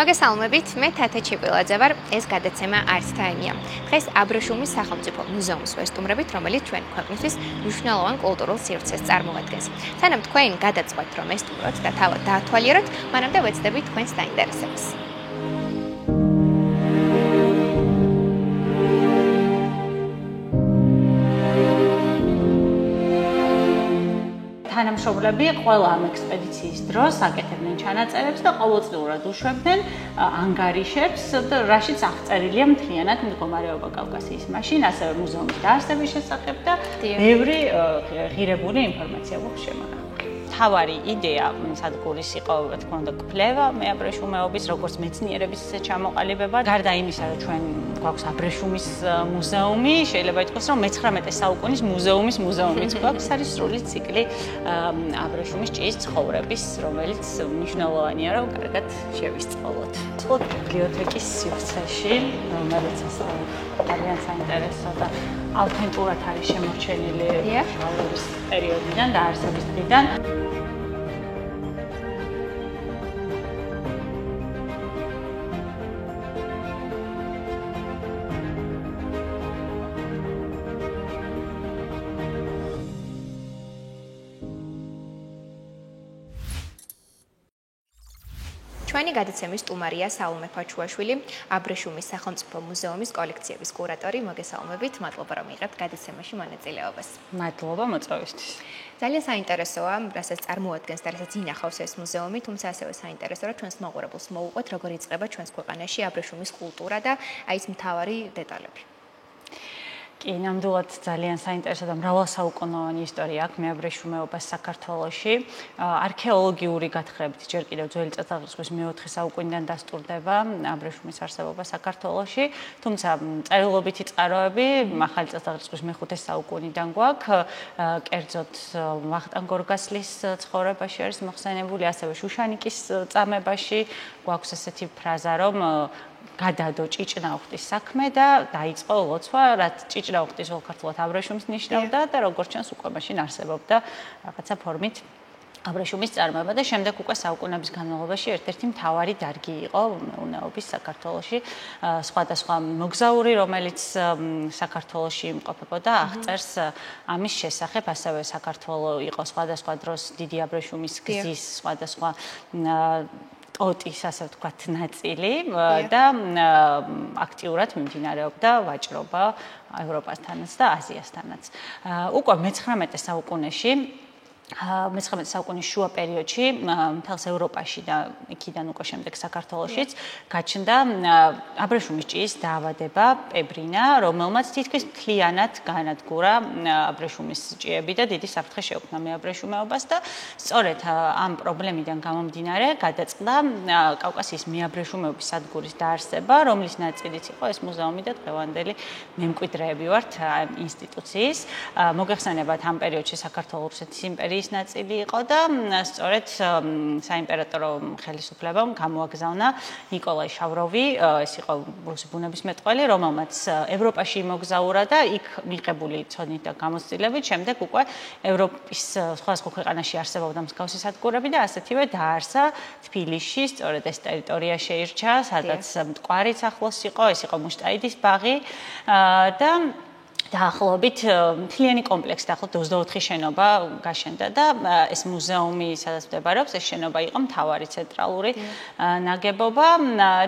მოგესალმებით, მე თათა ჩიპილაძე ვარ, ეს გადაცემა არც თაიმია. დღეს აბრეშუმის სახელმწიფო მუზეუმს ვესტუმრებით, რომელიც ჩვენ ქვეყნისთვის მნიშვნელოვან კულტურულ სივრცეს წარმოადგენს. სანამ თქვენ გადაწყვეტთ, რომ ესტუმროთ და თავად დაათვალიეროთ, მანამდე ვეცდებით თქვენს დაინტერესებას. თანამშრომლები ყველა ამ ექსპედიციის დროს აკეთებდნენ ჩანაწერებს და ყოველწლიურად უშვებდნენ ანგარიშებს, რაშიც აღწერილია მთლიანად მდგომარეობა კავკასიის მაშინ, ასევე მუზეუმის დაარსების შესახებ და ბევრი ღირებული ინფორმაცია გვხვდება. თავარი იდეა სადგურის იყო, რა თქმა უნდა, კვლევა მეაბრეშუმეობის, როგორც მეცნიერების ჩამოყალიბება. გარდა იმისა, რომ ჩვენ გვაქვს აბრეშუმის მუზეუმი, შეიძლება ითქვას, რომ მე-19 საუკუნის მუზეუმის გვაქვს, არის სრული ციკლი აბრეშუმის ჭიის ცხოვრების, რომელიც მნიშვნელოვანია, რომ კარგად შევისწავლოთ. ხო, ბიბლიოთეკის სივრცეში, რომელიც ძალიან საინტერესო და ავთენტურად არის შემორჩენილი შუალევის პერიოდიდან და არსების დღიდან. ჩვენი გადაცემის სტუმარია საულმე ფაჩუაშვილი, აბრეშუმის სახელმწიფო მუზეუმის კოლექციების კურატორი. მოგესალმებით, მადლობა რომ იღებთ გადაცემაში მონაწილეობას. მადლობა მოწვევისთვის. ძალიან საინტერესოა, რასაც წარმოადგენს და რასაც ინახავს ეს მუზეუმი, თუმცა ასევე საინტერესოა, რომ ჩვენს მოყურებელს მოუყვეთ, როგორ იწყება ჩვენს ქვეყანაში აბრეშუმის კულტურა და აი ეს მთავარი დეტალები. კი, ნამდვილად ძალიან საინტერესო და მრავალსაუკუნოვანი ისტორია აქვს მეაბრეშუმეობას საქართველოში. არქეოლოგიური გათხრებით ჯერ კიდევ ძველი წელთაღრიცხვის მე-4 საუკუნიდან დასტურდება აბრეშუმის არსებობა საქართველოში, თუმცა წერილობითი წყაროები ახალი წელთაღრიცხვის მე-5 საუკუნიდან გვაქვს. კერძოდ ვახტანგ გორგასლის ცხოვრებაში არის მოხსენებული, ასევე შუშანიკის წამებაში გვაქვს ესეთი ფრაზა, რომ გადადო ჭიჭნაუხტის საქმე და დაიწყო ლოცვა, რაც ჭიჭნაუხტის ოლქართულად აბრეშუმს ნიშნავდა და როგორც ჩვენს უკვე მაშინ არსებობდა რაღაცა ფორმით აბრეშუმის წარმოება და შემდეგ უკვე საუკუნეების განმავლობაში ერთ-ერთი მთავარი დარგი იყო მეურნეობის საქართველოში. სხვადასხვა მოგზაური, რომელიც საქართველოში იმყოფებოდა, აღწერს ამის შესახებ, ასევე საქართველო იყო სხვადასხვა დროს დიდი აბრეშუმის გზის სხვადასხვა ტოტის, ასე ვთქვათ, ნაწილი და აქტიურად მიმდინარეობდა ვაჭრობა ევროპასთანაც და აზიასთანაც. უკვე მე-19 საუკუნეში მე-19 საუკუნის შუა პერიოდში მთელს ევროპაში და იქიდან უკვე შემდეგ საქართველოშიც გაჩნდა აბრეშუმის ჭიის დაავადება პებრინა, რომელმაც თითქმის მთლიანად განადგურა აბრეშუმის ჭიები და დიდი საფრთხე შეუქმნა მეაბრეშუმეობას და სწორედ ამ პრობლემიდან გამომდინარე გადაწყდა კავკასიის მეაბრეშუმეობის სადგურის დაარსება, რომლის ნაწილიც იყო ეს მუზეუმი და დღევანდელი მემკვიდრეები ვართ ინსტიტუციის. მოგეხსენებათ, ამ პერიოდში საქართველოს რუსეთის იმპერიის ნაწილი იყო და სწორედ საიმპერატორო ხელისუფლებამ გამოაგზავნა ნიკოლაი შავროვი, ეს იყო რუსი ბუნებისმეტყველი, რომელმაც ევროპაში იმოგზაურა და იქ მიღებული ცოდნით და გამოცდილებით შემდეგ უკვე ევროპის სხვადასხვა ქვეყანაში არსებობდა მსგავსი სადგურები და ასეთივე დაარსა თბილისში, სწორედ ეს ტერიტორია შეირჩა, სადაც მტკვარიც ახლოს იყო, ეს იყო მუშტაიდის ბაღი და დაახლოებით მთლიანი კომპლექსი, დაახლოებით 24 შენობა გაშენდა და ეს მუზეუმი, სადაც მდებარეობს, ეს შენობა იყო მთავარი ცენტრალური ნაგებობა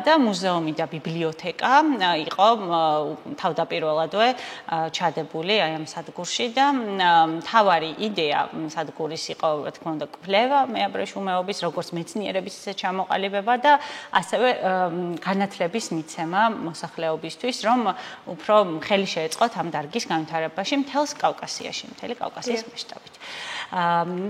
და მუზეუმი და ბიბლიოთეკა იყო თავდაპირველადვე ჩადებული აი ამ სადგურში და მთავარი იდეა სადგურის იყო, რა თქმა უნდა, კვლევა მეაბრეშუმეობის, როგორც მეცნიერების ჩამოყალიბება და ასევე განათლების მიცემა მოსახლეობისთვის, რომ უფრო ხელი შეეწყოთ ამ დარგის განვითარებაში მთელს კავკასიაში, მთელი კავკასიის მასშტაბით.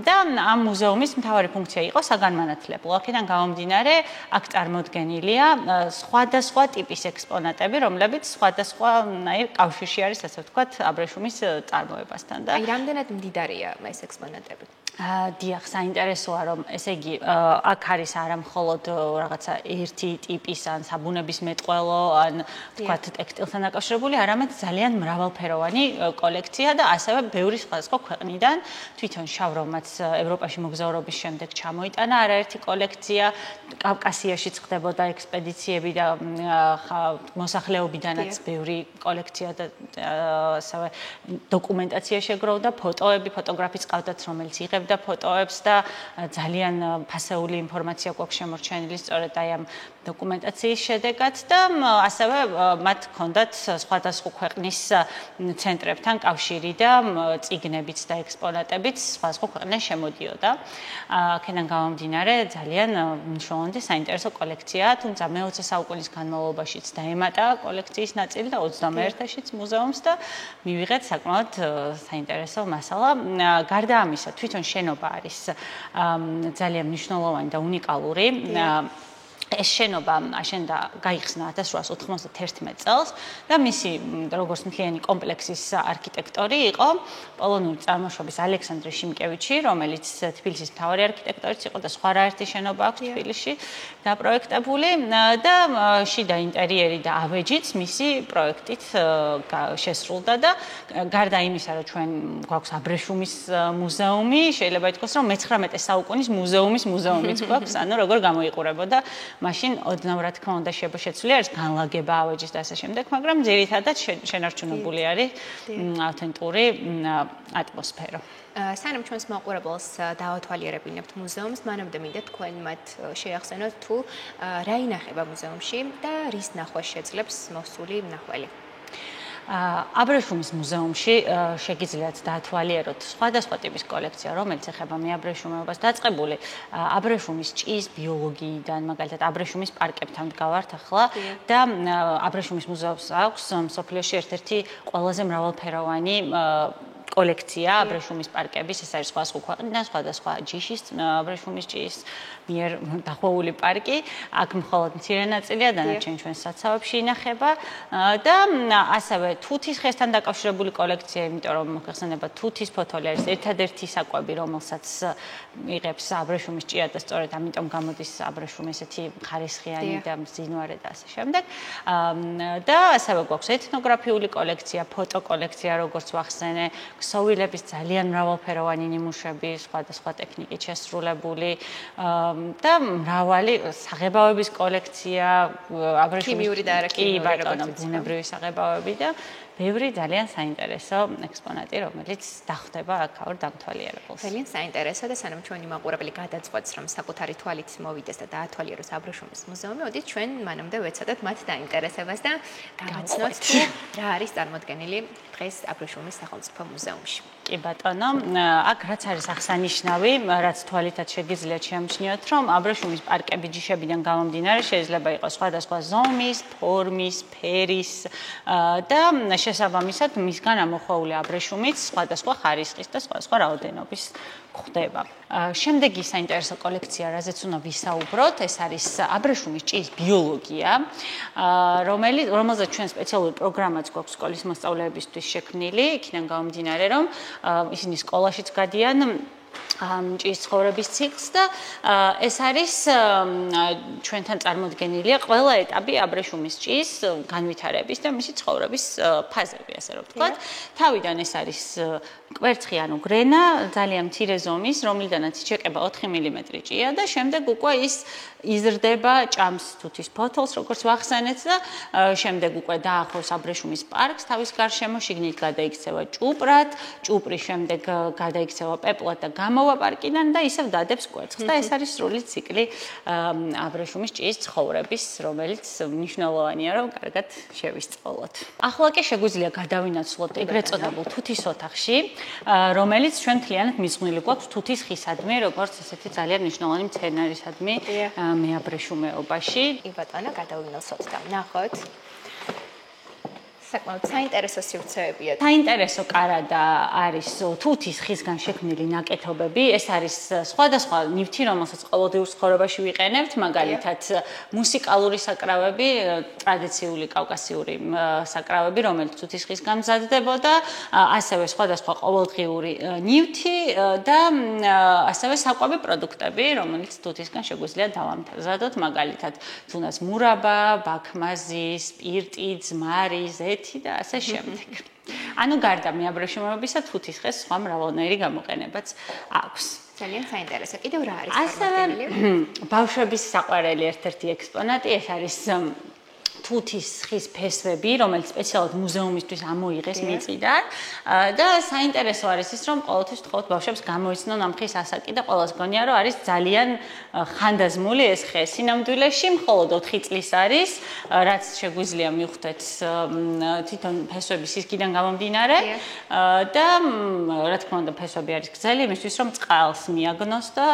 და ამ მუზეუმის მთავარი ფუნქცია იყო საგანმანათლებლო. აქედან გამომდინარე, აქ წარმოდგენილია სხვადასხვა ტიპის ექსპონატები, რომლებიც სხვადასხვანაირ კავშირში არის, ასე ვთქვათ, აბრეშუმის წარმოებასთან და აი, რამდენად მდიდარია ეს ექსპონატები? დიახ, საინტერესოა, რომ ესე იგი, აქ არის არა მხოლოდ რაღაცა ერთი ტიპის ან საბუნების მეტყველო, ან თქვათ ტექსტილთან დაკავშირებული, არამედ ძალიან მრავალფეროვანი კოლექცია და ასევე ბევრი სხვადასხვა ქვეყნიდან, თვითონ შავ რომაც ევროპაში მოგზაურობის შემდეგ ჩამოიტანა არაერთი კოლექცია, კავკასიაშიც ხდებოდა ექსპედიციები და მოსახლეობიდანაც ბევრი კოლექცია და ასევე დოკუმენტაცია შეგროვდა, ფოტოები, ფოტოგრაფიც ყავდათ, რომელიც იღებდა ფოტოებს და ძალიან ფასეული ინფორმაცია გვაქვს შემორჩენილი სწორედ აი ამ დოკუმენტაციის შედეგად და ასევე მათ ჰქონდათ სხვადასხვა ქვეყნის ცენტრებთან კავშირი და წიგნებიც და ექსპონატებიც სხვადასხვა ქვეყნიდან შემოდიოდა. აქედან გამომდინარე ძალიან მნიშვნელოვანი და საინტერესო კოლექციაა, თუმცა მე-20 საუკუნის განმავლობაშიც დაემატა კოლექციის ნაწილი და 21-აშიც მუზეუმს და მივიღეთ საკმაოდ საინტერესო მასალა. გარდა ამისა, თვითონ შენობა არის ძალიან მნიშვნელოვანი და უნიკალური. ეს შენობა აშენდა გაიხსნა 1891 წელს და მისი როგორც მთლიანი კომპლექსის არქიტექტორი იყო პოლონური წარმოშობის ალექსანდრე შიმკევიჩი, რომელიც თბილისის მთავარი არქიტექტორიც იყო და სხვა რაერთი შენობა აქვს თბილისში დაპროექტებული და შიდა ინტერიერი და ავეჯიც მისი პროექტით შესრულდა და გარდა იმისა, რომ ჩვენ გვაქვს აბრეშუმის მუზეუმი, შეიძლება ითქვას, რომ მე-19 საუკუნის მუზეუმიც გვაქვს, ანუ როგორ გამოიყურებოდა მაშინ ოდნავ რა თქმა უნდა შეცვლილი არის განლაგება ავეჯის და ასე შემდეგ, მაგრამ ძირითადად შენარჩუნებული არის ავთენტური ატმოსფერო. სანამ ჩვენს მაყურებელს დავათვალიერებინებთ მუზეუმს, მანამდე მინდა თქვენ მათ შეახსენოთ თუ რა ინახება მუზეუმში და რის ნახვას შეძლებს მოსული მნახველი. აბრეშუმის მუზეუმში შეგიძლიათ დაათვალიეროთ სხვადასხვა ტიპის კოლექცია, რომელიც ეხება მეაბრეშუმეობას დაწყებული აბრეშუმის ჭიის ბიოლოგიიდან, მაგალითად აბრეშუმის პარკებთან ვდგავართ ახლა და აბრეშუმის მუზეუმს აქვს მსოფლიოში ერთ-ერთი ყველაზე მრავალფეროვანი კოლექცია აბრეშუმის პარკების, ეს არის სხვადასხვა ქვეყნიდან, სხვადასხვა ჯიშის აბრეშუმის ჭიის მიერ დახვეული პარკი. აქ მხოლოდ მცირე ნაწილია, დანარჩენი ჩვენს საცავებში ინახება და ასევე თუთის ხესთან დაკავშირებული კოლექცია, იმიტომ რომ მოგეხსენება თუთის ფოთოლი არის ერთადერთი საკვები, რომელსაც იღებს აბრეშუმის ჭია და სწორედ ამიტომ გამოდის აბრეშუმი ესეთი ხარისხიანი და მძინვარე და ასე შემდეგ. და ასევე გვაქვს ეთნოგრაფიული კოლექცია, ფოტოკოლექცია, როგორც ვახსენე, ქსოვილების ძალიან მრავალფეროვანი ნიმუშები, სხვადასხვა ტექნიკით შესრულებული და მრავალი საღებავების კოლექცია, აბრეშუმის ქიმიური და არაქიმიური, ბუნებრივი საღებავები და ბევრი ძალიან საინტერესო ექსპონატი, რომელიც დახვდება აქაურ დამთვალიერებელს. ძალიან საინტერესო და სანამ ჩვენი მაყურებელი გადაწყვეტს, რომ საკუთარი თვალით მოვიდეს და დაათვალიეროს აბრეშუმის მუზეუმი, მოდით ჩვენ მანამდე ვეცადოთ მათ დაინტერესებას და გავაცნოთ თუ რა არის წარმოდგენილი დღეს აბრეშუმის სახელმწიფო მუზეუმში. კი ბატონო, აქ რაც არის აღსანიშნავი, რაც თვალითაც შეგიძლიათ შეამჩნიოთ, რომ აბრეშუმის პარკები ჯიშებიდან გამომდინარე შეიძლება იყოს სხვადასხვა ზომის, ფორმის, ფერის და შესაბამისად მისგან ამოხვეული აბრეშუმიც სხვადასხვა ხარისხის და სხვადასხვა რაოდენობის გვხდება. შემდეგი საინტერესო კოლექცია, რაზეც უნდა ვისაუბროთ, ეს არის აბრეშუმის ჭიის ბიოლოგია, რომელზეც ჩვენ სპეციალური პროგრამაც გვაქვს სკოლის მოსწავლეებისთვის შექმნილი, იქიდან გამომდინარე, რომ ისინი სკოლაშიც გადიან ჭიის ცხოვრების ციკლს და ეს არის ჩვენთან წარმოდგენილია ყველა ეტაპი აბრეშუმის ჭიის განვითარების და მისი ცხოვრების ფაზები, ასე რომ ვთქვათ. თავიდან ეს არის კვერცხი ანუ გრენა, ძალიან მცირე ზომის, რომლიდანაც იჩეკება 4 მმ ჭია და შემდეგ უკვე ის იზრდება, ჭამს თუთის ფოთოლს, როგორც ვახსენეთ და შემდეგ უკვე დაახლოს აბრეშუმის პარკს თავის გარშემო, შიგნით გადაიქცევა ჭუპრად, ჭუპრის შემდეგ გადაიქცევა პეპლად და გამოვა პარკიდან და ისევ დადებს კვერცხს და ეს არის სრული ციკლი აბრეშუმის ჭიის ცხოვრების, რომელიც მნიშვნელოვანია, რომ კარგად შევისწავლოთ. ახლა კი შეგვიძლია გადავინაცვლოთ ეგრეთ წოდებულ თუთის ოთახში, რომელიც ჩვენ მთლიანად მიზღვნილი გვაქვს თუთის ხისადმი, როგორც ესეთი ძალიან მნიშვნელოვანი მცენარისადმი მეაბრეშუმეობაში. კი ბატონო, გადავინაცვლოთ და ვნახოთ. საკმაოდ საინტერესო სივრცეებია. საინტერესო კარადა არის თუთის ხისგან შექმნილი ნაკეთობები. ეს არის სხვადასხვა ნივთი, რომელსაც ყოველდღიურ ცხოვრებაში ვიყენებთ, მაგალითად მუსიკალური საკრავები, ტრადიციული კავკასიური საკრავები, რომელიც თუთის ხისგან მზადდებოდა, ასევე სხვადასხვა ყოველდღიური ნივთი და ასევე საკვები პროდუქტები, რომელიც თუთისგან შეგვიძლია დავამზადოთ, მაგალითად თუნდაც მურაბა, ბაქმაზი, სპირტი, ძმარი, ზეთი და ასე შემდეგ. ანუ გარდა მეაბრეშუმეობისა, თუთის ხეს სხვა მრავალნაირი გამოყენებაც აქვს. ძალიან საინტერესო. კიდევ რა არის? ასევე ბავშვების საყვარელი ერთ-ერთი ექსპონატი, ეს არის თუთის ხის ფესვები, რომელიც სპეციალურად მუზეუმისთვის ამოიღეს მიწიდან და საინტერესო არის ის, რომ ყოველთვის ვთხოვთ ბავშვებს გამოიცნონ ამ ხის ასაკი და ყველას გონია, რომ არის ძალიან ხანდაზმული ეს ხე. სინამდვილეში მხოლოდ 4 წლის არის, რაც შეგვიძლია მივხვდეთ თვითონ ფესვების სისქიდან გამომდინარე და რა თქმა უნდა ფესვები არის გრძელი იმისთვის, რომ წყალს მიაგნოს და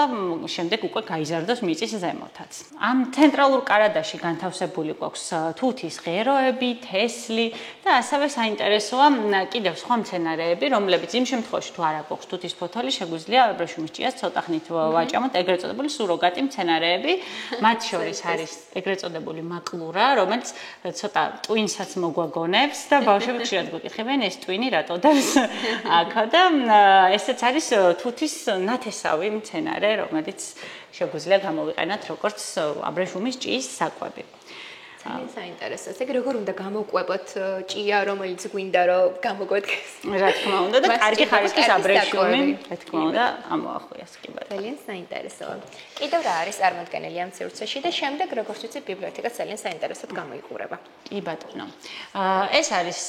შემდეგ უკვე გაიზარდოს მიწის ზემოთაც. ამ ცენტრალურ კარადაში განთავსებული გვაქვს თუთის ღეროები, თესლი და ასევე საინტერესოა კიდევ სხვა მცენარეები, რომლებიც იმ შემთხვევაში თუ არ აქვს თუთის ფოთოლი, შეგვიძლია აბრეშუმის ჭიას ცოტა ხნით ვაჭამოთ, ეგრეთ წოდებული სუროგატი მცენარეები. მათ შორის არის ეგრეთ წოდებული მაკლურა, რომელიც ცოტა ტვინსაც მოგვაგონებს და ბავშვები ხშირად გვიკითხებენ ეს ტვინი რატო დას აქა და ესეც არის თუთის ნათესავი მცენარე, რომელიც შეგვიძლია გამოვიყენოთ როგორც აბრეშუმის ჭიის საკვები. ძალიან საინტერესო. ეგ როგორ უნდა გამოვყვებოთ ჭია, რომელიც გვინდა რომ გამოგვედგეს? რა თქმა უნდა და კარგი ხარისხის აბრეშუმი, რა თქმა უნდა, ამოახვიას კი ბატონო. ძალიან საინტერესოა. კიდევ რა არის წარმოდგენილი ამ სივრცეში და შემდეგ როგორც ვიცი ბიბლიოთეკაც ძალიან საინტერესოდ გამოიყურება. კი ბატონო. ეს არის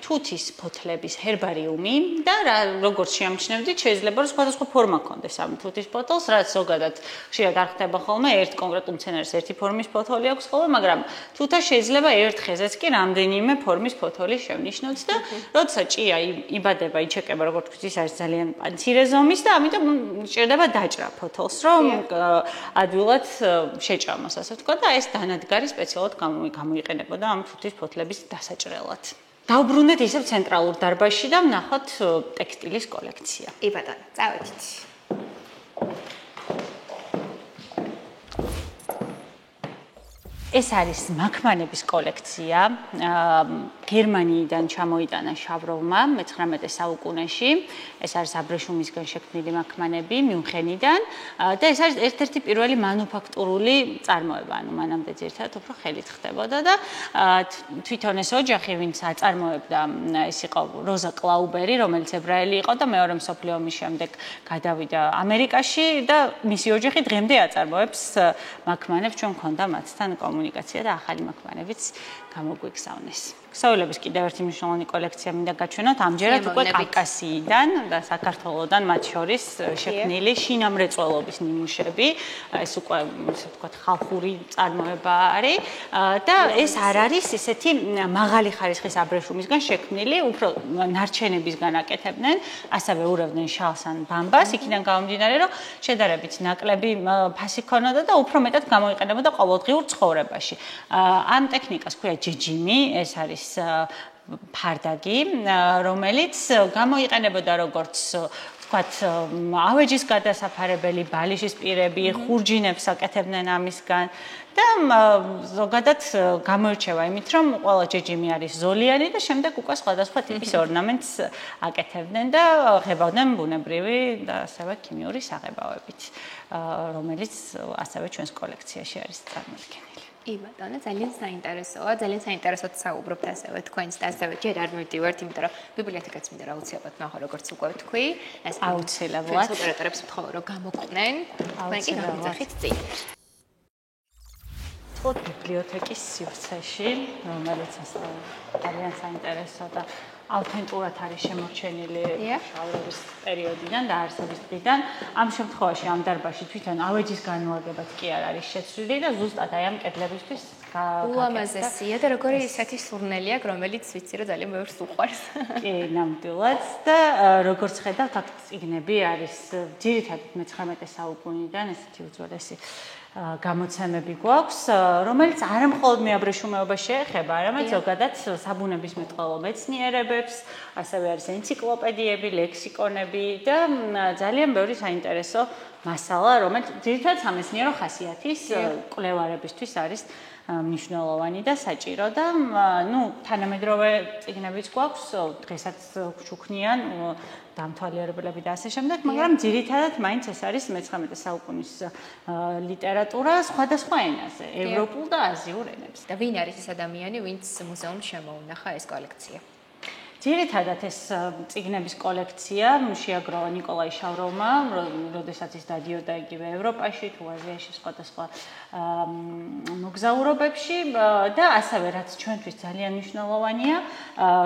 თუთის ფოთლების ჰერბარიუმი და როგორც შეამჩნევდით, შეიძლება რომ სხვადასხვა ფორმა ჰქონდეს ამ თუთის ფოთოლს, რაც ზოგადად ხშირად არ ხდება ხოლმე, ერთ კონკრეტულ მცენარეს ერთი ფორმის ფოთოლი აქვს ხოლმე, მაგრამ თუთა შეიძლება ერთ ხეზეც კი რამდენიმე ფორმის ფოთოლი შევნიშნოთ და როცა ჭია იბადება, იჩეკება, როგორც ვიცი, ის არის ძალიან მცირე ზომის და ამიტომ ჭირდება დაჭრა ფოთოლს, რომ ადვილად შეჭამოს, ასე ვთქვათ და ეს დანადგარი სპეციალურად გამოიყენებოდა ამ თუთის ფოთლების დასაჭრელად. დავბრუნდეთ ისევ ცენტრალურ დარბაზში და ვნახოთ ტექსტილის კოლექცია. კი ბატონო, წავედით. ეს არის მაქმანების კოლექცია. გერმანიიდან ჩამოიტანა შავროვმა მე-19 საუკუნეში. ეს არის აბრეშუმისგან შექმნილი მაქმანები მიუნხენიდან და ეს არის ერთ-ერთი პირველი მანუფაქტურული წარმოება, ანუ მანამდე ძირითადად უფრო ხელით ხდებოდა და თვითონ ეს ოჯახი, ვინც აწარმოებდა, ეს იყო როზა კლაუბერი, რომელიც ებრაელი იყო და მეორე მსოფლიო ომის შემდეგ გადავიდა ამერიკაში და მისი ოჯახი დღემდე აწარმოებს მაქმანებს, ჩვენ გვქონდა მათთან კომუნიკაცია და ახალი მაქმანებიც გამოგვიგზავნეს. ქსოვილების კიდევ ერთი მნიშვნელოვანი კოლექცია მინდა გაჩვენოთ, ამჯერად უკვე კავკასიიდან და საქართველოსდან მათ შორის შექმნილი შინამრეწველობის ნიმუშები. ეს უკვე, ასე ვთქვათ, ხალხური წარმოება არის და ეს არ არის ესეთი მაღალი ხარისხის აბრეშუმისგან შექმნილი, უფრო ნარჩენებისგან აკეთებდნენ, ასევე ურევდნენ შალს ან ბამბას, იქიდან გამომდინარე, რომ შედარებით ნაკლები ფასი ჰქონოდა და უფრო მეტად გამოიყენებოდა ყოველდღიურ ცხოვრებაში. ამ ტექნიკას ქვია ჯეჯიმი, ეს არის ფარდაგი, რომელიც გამოიყენებოდა როგორც ვთქვათ, ავეჯის გადასაფარებელი, ბალიშის პირები, ხურჯინებს აკეთებდნენ ამისგან და ზოგადად გამოირჩევა იმით, რომ ყველა ჯეჯიმი არის ზოლიანი და შემდეგ უკვე სხვადასხვა ტიპის ორნამენტს აკეთებდნენ და ღებავდნენ ბუნებრივი და ასევე ქიმიური საღებავებით, რომელიც ასევე ჩვენს კოლექციაში არის წარმოდგენილი. კი ბატონო, ძალიან საინტერესოა, ძალიან საინტერესოდ საუბრობთ ასევე თქვენს და ასევე ჯერ არ მივდივართ, იმიტომ რომ ბიბლიოთეკაც მინდა რა უცებად ნახო, როგორც უკვე ვთქვი, ეს აუცილებლად ოპერატორებს ვთხოვ, რომ გამოყვნენ, თქვენ კი გამოიძახით წინ. თოთ ბიბლიოთეკის სივრცეში, რომელიც ძალიან საინტერესო და ავთენტურად არის შემორჩენილი შავროვის პერიოდიდან და არსების დღიდან. ამ შემთხვევაში ამ დარბაზში თვითონ ავეჯის განლაგებაც კი არ არის შეცვლილი და ზუსტად აი ამ კედლებისთვის ულამაზესია და როგორი ისეთი სურნელი აქვს, რომელიც ვიცი რომ ძალიან ბევრს უყვარს. კი, ნამდვილად და როგორც ხედავთ, აქ წიგნები არის ძირითადად მე-19 საუკუნიდან ესეთი უძველესი გამოცემები გვაქვს, რომელიც არა მხოლოდ მეაბრეშუმეობას შეეხება, არამედ ზოგადად საბუნებისმეტყველო მეცნიერებებს, ასევე არის ენციკლოპედიები, ლექსიკონები და ძალიან ბევრი საინტერესო მასალა, რომელიც ძირითადად სამეცნიერო ხასიათის კვლევარებისთვის არის მნიშვნელოვანი და საჭირო და თანამედროვე წიგნებიც გვაქვს, დღესაც ვჩუქნიან დამთვალიერებლები და ასე შემდეგ, მაგრამ ძირითადად მაინც ეს არის მე-19 საუკუნის ლიტერატურა სხვადასხვა ენაზე, ევროპულ და აზიურ ენებზე. და ვინ არის ეს ადამიანი, ვინც მუზეუმს შემოუნახა ეს კოლექცია? ძირითადად ეს წიგნების კოლექცია შეაგროვა ნიკოლაი შავროვმა, როდესაც ის დადიოდა იგივე ევროპაში, თუ აზიაში სხვადასხვა მოგზაურობებში და ასევე რაც ჩვენთვის ძალიან მნიშვნელოვანია,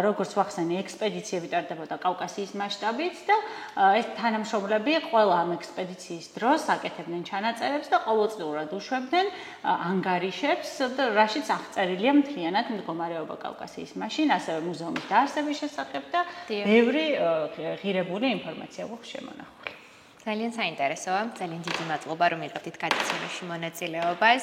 როგორც ვახსენე, ექსპედიციები ტარდებოდა კავკასიის მასშტაბით და ეს თანამშრომლები ყველა ამ ექსპედიციის დროს აკეთებდნენ ჩანაწერებს და ყოველწლიურად უშვებდნენ ანგარიშებს, რაშიც აღწერილია მთლიანად მდგომარეობა კავკასიის მაშინ, ასევე მუზეუმის დაარსების შესახებ და ბევრი ღირებული ინფორმაცია გვაქვს შემონახული. ძალიან საინტერესოა. ძალიან დიდი მადლობა, რომ იყავით გადაცემაში მონაწილეობას.